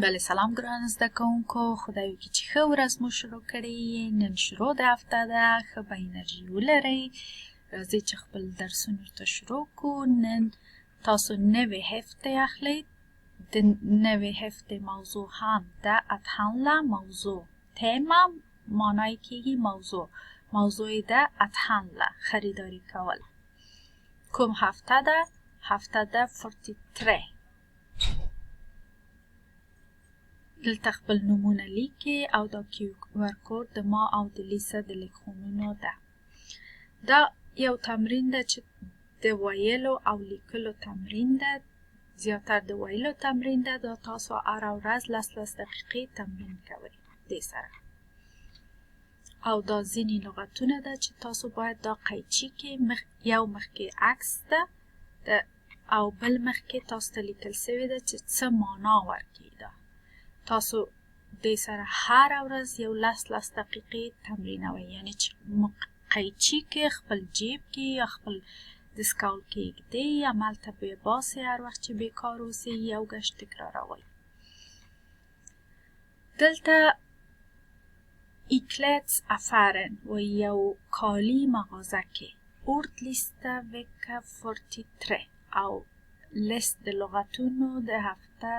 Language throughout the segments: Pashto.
بله سلام ګران زده کوونکو، خدای وکړي چې ښه ورځ مو شروع کړې. نن شروع د هفته ده، ښه به انرژي ولرئ. راځئ چې خپل درسونه ورته شروع کړو. نن تاسو نوې هفته اخلئ. د نوې هفته موضوع هم د اتحنله موضوع تیمه معنای کیږي. موضوع د اتحنله خریداری کول. کوم هفته ده؟ هفته ده 43. دلته خپل نومونه لیکي او دا QR کود د ما او د لیسا د لیکخونونو ده. دا یو تمرین ده چې د ویلو او لیکلو تمرین ده. زیاتر د ویلو تمرین ده. دا تاسو هره ورځ 10 دقیقې تمرین کوئ دې سره. او دا ځینې لغتونه ده چې تاسو باید دا قیچي کې یو مخکې عکس ده او بل مخکې تاسو ته لیکل شوی ده چې څه معنا ورکوي. ده تاسو دې سره هر ورځ یو 10 دقیقې تمرینوئ. یعنی چې قیچي کې خپل جیب کې یا خپل دستکول کې ږدئ، همالته باسئ. هر وخت چې بیکار اوسئ یو ګشت تکراروئ. دلته ایکلتس افرن و یو کالی مغازه کې ordliste vecka 43 او لیست د لغتونو د هفته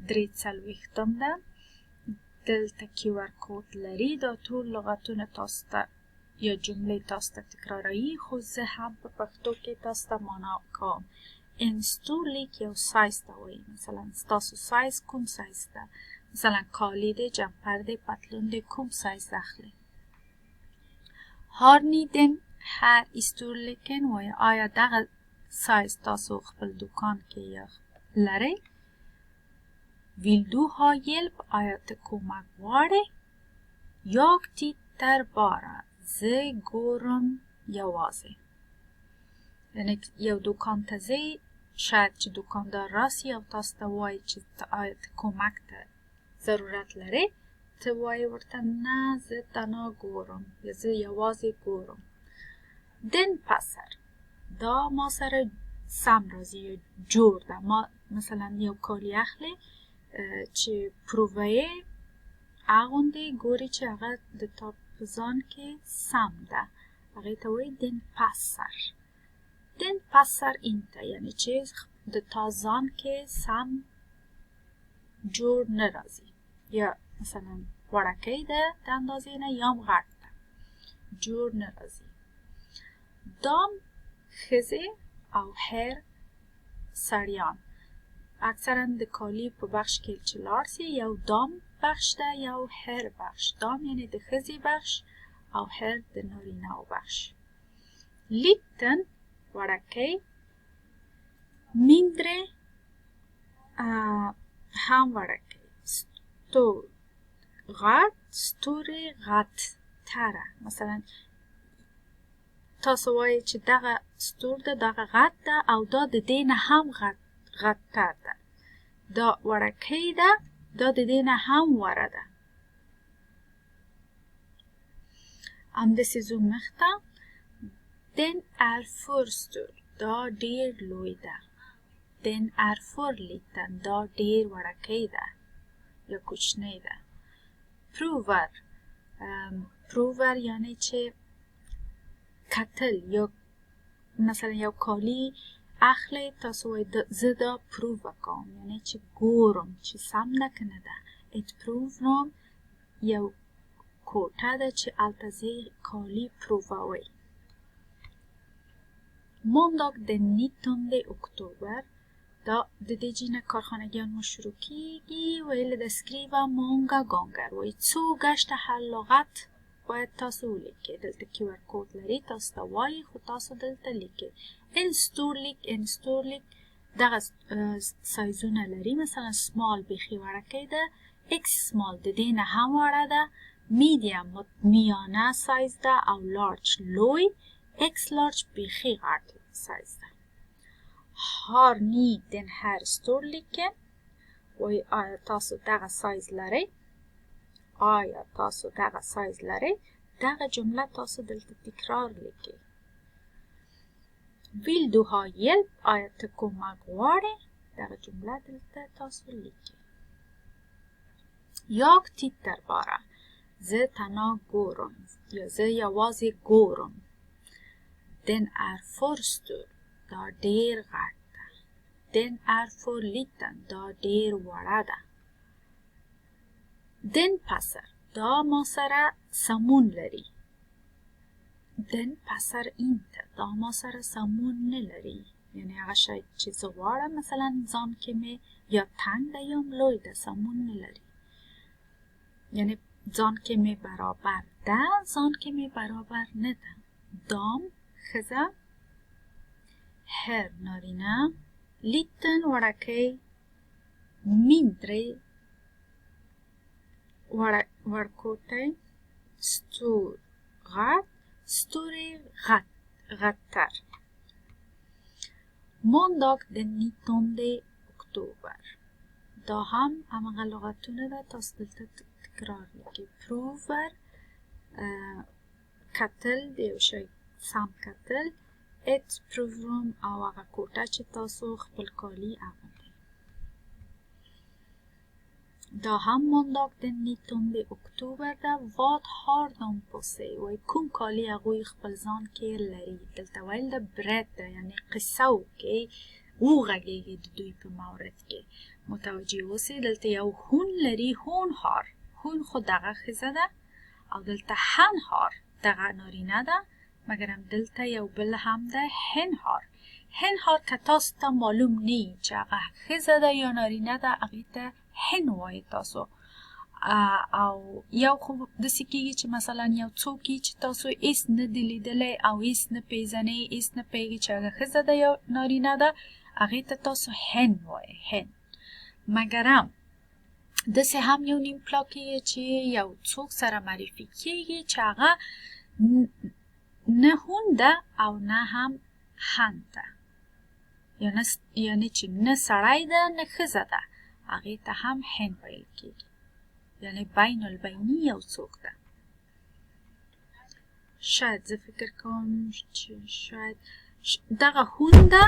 43 ده. دلته QR کود لري. دا ټول لغتونه تاسو ته یا جملې تاسو ته تکراروي، خو زه هم په پښتو کې تاسو ته معنا کوم. انستولیک یو سایز ته وایي. مثلا ستاسو سایز کوم سایز ده؟ مثلا کالی ده، جمپر ده، پتلون ده، کوم سایز اخلي. هارنیدن هر استورلیکن وایي آیا دغه سایز تاسو خپل دکان کې یا لرئ. Vill du ha hjälp? آیا ته کمک غواړې؟ Jag tittar bara. زه ګورم یوازې. یعنی یو دکان ته ځئ، شاید چې دکاندار راسي او تاسو ته وایي چې آیا ته کمک ته ضرورت لرې. ته وایي ورته نه، زه تنها ګورم یا زه یوازې ګورم. Den passar. دا ما سره سم راځي یا جوړ ده. ما مثلا یو کالی اخلي چې پرووه اغوندې ګوري چې هغه د تا په ځان کې سم ده. هغې ته وایي دن پاسر. دن پاسر اینته، یعنی چې د تا ځان کې سم جوړ نه راځي. یا مثلا وړکۍ ده د اندازې نه یا هم غټ ده، جوړ نه راځي. دام ښځې او هر سړیان. اکثرا د کالی په بخش کې چې لاړ سي یو دام بخش ده یو هر بخش. دام یعنی د ښځې بخش او هر د نارینه‌و بخش. لیتن وړکۍ، میندره هم وړکۍ. ستور غټ، ستورې غټ تره. مثلا تاسو وایئ چې دغه ستور ده، دغه غټ ده او دا د دې نه هم غټ‌تر ده. دا وړکۍ ده، دا د دې نه هم وړه ده. همداسې ځو مخته. Den är för stor. دا ډېر لوی ده. Den är för liten. دا ډېر وړکۍ ده یا کوچنۍ ده. Prover. prover یعنی چې کتل. یا مثلا یو کالی اخلی، تاسو وایئ زه دا پرووه کوم، یعنی چې ګورم چې سم ده که نه ده. ات پرووم یو کوټه ده چې هلته ځې کالی پروووئ. måndag den 19 oktober. دا د دې جینه کارخانگیان مو شروع کیږي. ویل د skriva många gånger. وایي څو ګشته هر لغت باید تاسو ولیکئ. دلته QR کود لري، تاسو ته وایي خو تاسو دلته لیکئ. انستورلیک دغه سایزونه لري. مثلا سمال بیخي وړکۍ ده، اکس سمال د دې نه هم وړه ده، میډیم میانه سایز ده او لارج لوی، اکس لارج بیخي غټ سایز ده. هار نی دن هر ستورلیکن. وایي آیا تاسو دغه سایز لرئ؟ آیا تاسو دغه سایز لرئ؟ دغه جمله تاسو دلته تکرار لیکئ. Vill du ha hjälp? آیا ته کمک غواړې؟ دغه جمله دلته تاسو لیکئ. Jag tittar bara. Ze tana gorum. Ja, ze yawazı gorum. Den for stor. Da garta. Den for liten. Da warada. Den passar. Da masara samun lari. Den passar inte. Da masara samun nilari. یعنی اگه شاید چیز واره مثلا زان که می یا تنگ ده یا ملوی ده سامون نلری. یعنی زان که می برابر ده زان که می برابر نده. دام خزه هر نارینه لیتن ورکه میندره ورکوته ستور غد ستوری غدتر. Måndag den 19 oktober. Da هم اما لغتونه ده تاست دلتا تکرار میگه. Prover کتل دیو شای سام کتل ات پروفروم او اغا کوتا چه تاسو خپل کالی اغنده. Da هم måndag den 19 oktober ده vad har de på sig و کوم کالی اغوی خپل ځان کې لري. دلته ویل ده برد ده یعنی قصه وکي وغږیږي د دوی په مورد کې. متوجه اوسئ دلته یو هون لري هون هار. هون خو دغه ښځه ده او دلته هن هار دغه نارینه ده مګرم دلته یو بل هم ده هن هار. هن هار که تاسو ته معلوم نی چې هغه ښځه ده یا نارینه ده هغې ته هن وایي تاسو. او یو خو داسې کېږي چې مثلا یو څوک چې تاسو هېڅ نه دي لیدلی او هېڅ نه پېژنئ هېڅ نه پوهېږي چې هغه ښځه ده یا نارینه ده هغې ته تاسو هن وایئ هن. مګرم داسې هم یو نیم پلا کېږي چې یو څوک سره معرفي کېږي چې هغه نه هون ده او نه هم هن ده یعنې چې نه سړی ده نه ښځه ده هغې ته هم هن ویل کېږي. یعنی بین البینی یو څوک ده. شاید زه فکر کوم چې شاید دغه هون ده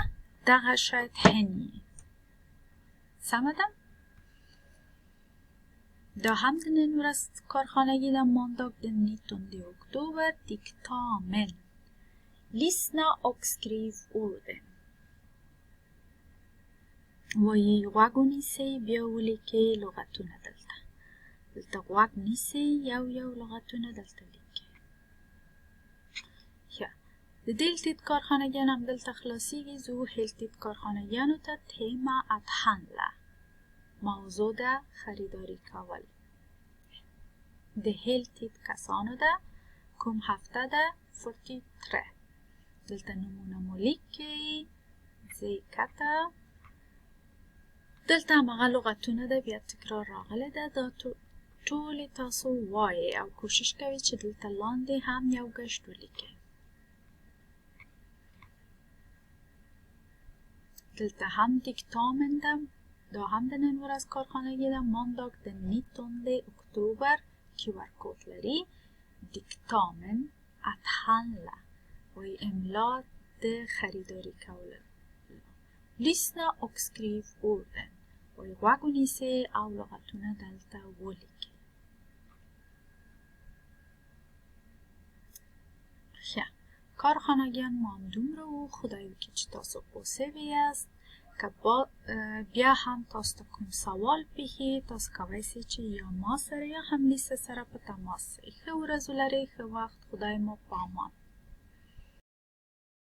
دغه شاید هنی. سمه ده؟ Da هم د نن ورځ کارخانگی ده måndag den 19 oktober diktamen. Lyssna och skriv orden. وایي غوږ ونیسئ بیا ولیکئ لغتونه دلته. دلته غوږ نیسئ یو یو لغتونه دلته لیکئ. ښه د دې heltid کارخانگیان هم دلته خلاصیږي. زه heltid کارخانگیانو ته تیما at handla موضوع ده خریداری کول. د heltid کسانو ده کوم هفته ده 43. دلته نمونه مو لیکئ. زیکته دلته همغه لغتونه ده بیا تکرار راغلی ده. دا ټولې تاسو وایئ او کوشش کوئ چې دلته لاندې هم یو ګشت ولیکئ. دلته هم دیکتامن ده. دا هم د نن ورځ کارخانگی ده måndag den 19 oktober QR کود لري. دیکتامن at handla وایي املا د خریداری کول. Lyssna och skriv orden. وایي غوږ ونیسئ او لغتونه دلته ولیکئ. ښه کارخانگیان ما هم دومره و. خدای وکړي چې تاسو پوه یاست. که بیا هم تاسو ته کوم سوال پیښي تاسو کولی سئ چې یا ما سره یا هم لیسه سره په تماس سئ. ښه ورځ ولرئ. ښه وخت. خدای مو په امان.